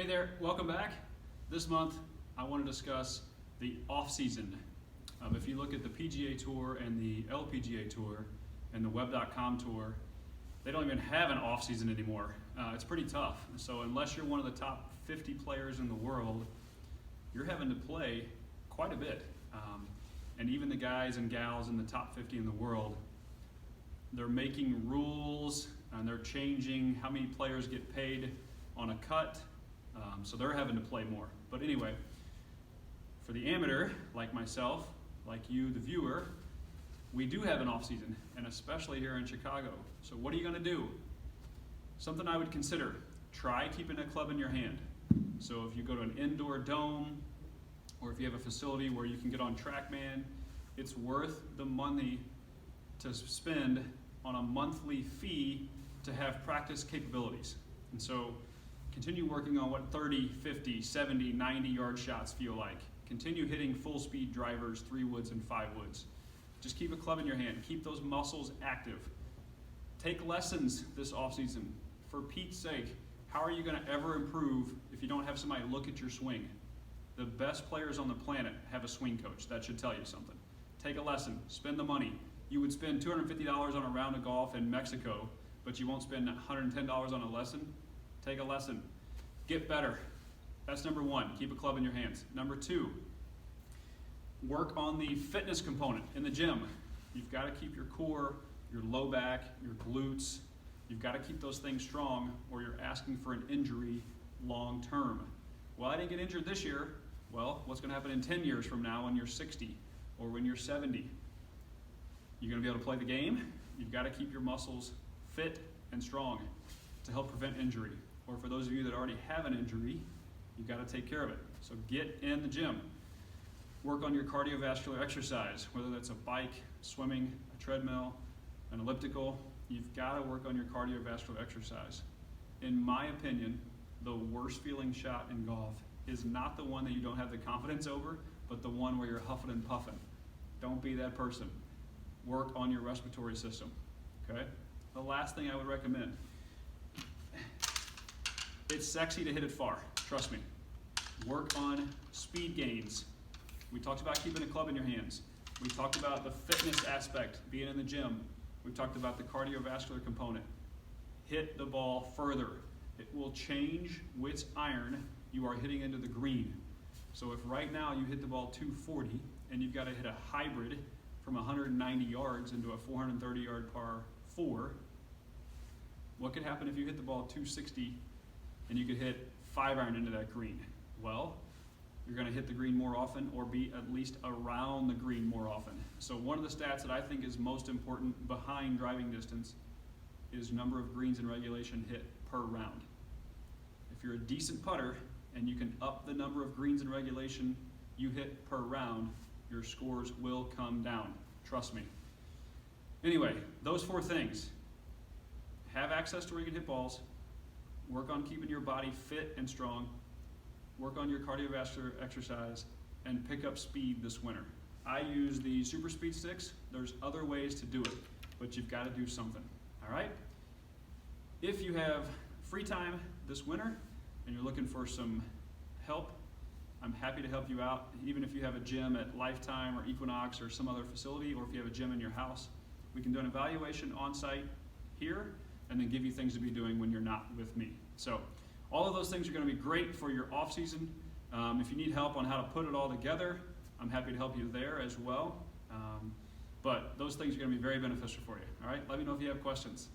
Hey there, welcome back. This month I want to discuss the off-season. If you look at the PGA Tour and the LPGA Tour and the Web.com Tour, they don't even have an off-season anymore. It's pretty tough. So unless you're one of the top 50 players in the world, you're having to play quite a bit. And even the guys and gals in the top 50 in the world, they're making rules and they're changing how many players get paid on a cut. So they're having to play more. But anyway, for the amateur, like myself, like you, the viewer, we do have an off season, and especially here in Chicago. So what are you going to do? Something I would consider. Try keeping a club in your hand. So if you go to an indoor dome, or if you have a facility where you can get on TrackMan, it's worth the money to spend on a monthly fee to have practice capabilities. And so continue working on what 30, 50, 70, 90 yard shots feel like. Continue hitting full speed drivers, 3 woods and 5 woods. Just keep a club in your hand. Keep those muscles active. Take lessons this off season. For Pete's sake, how are you going to ever improve if you don't have somebody look at your swing? The best players on the planet have a swing coach. That should tell you something. Take a lesson. Spend the money. You would spend $250 on a round of golf in Mexico, but you won't spend $110 on a lesson. Take a lesson. Get better. That's number one. Keep a club in your hands. Number two, work on the fitness component in the gym. You've got to keep your core, your low back, your glutes. You've got to keep those things strong or you're asking for an injury long term. Well, I didn't get injured this year. Well, what's going to happen in 10 years from now when you're 60 or when you're 70? You're going to be able to play the game. You've got to keep your muscles fit and strong to help prevent injury. Or for those of you that already have an injury, you've got to take care of it. So get in the gym. Work on your cardiovascular exercise, whether that's a bike, swimming, a treadmill, an elliptical. You've got to work on your cardiovascular exercise. In my opinion, the worst feeling shot in golf is not the one that you don't have the confidence over, but the one where you're huffing and puffing. Don't be that person. Work on your respiratory system, okay? The last thing I would recommend, it's sexy to hit it far, trust me. Work on speed gains. We talked about keeping a club in your hands. We talked about the fitness aspect, being in the gym. We talked about the cardiovascular component. Hit the ball further. It will change which iron you are hitting into the green. So if right now you hit the ball 240 and you've got to hit a hybrid from 190 yards into a 430 yard par 4, what could happen if you hit the ball 260 and you could hit 5 iron into that green? Well, you're going to hit the green more often or be at least around the green more often. So one of the stats that I think is most important behind driving distance is number of greens in regulation hit per round. If you're a decent putter and you can up the number of greens in regulation you hit per round, your scores will come down. Trust me. Anyway, those 4 things. Have access to where you can hit balls. Work on keeping your body fit and strong. Work on your cardiovascular exercise and pick up speed this winter. I use the super speed sticks. There's other ways to do it, but you've got to do something. All right? If you have free time this winter and you're looking for some help, I'm happy to help you out. Even if you have a gym at Lifetime or Equinox or some other facility, or if you have a gym in your house, we can do an evaluation on site here and then give you things to be doing when you're not with me. So all of those things are going to be great for your off season. If you need help on how to put it all together, I'm happy to help you there as well. But those things are going to be very beneficial for you. All right, let me know if you have questions.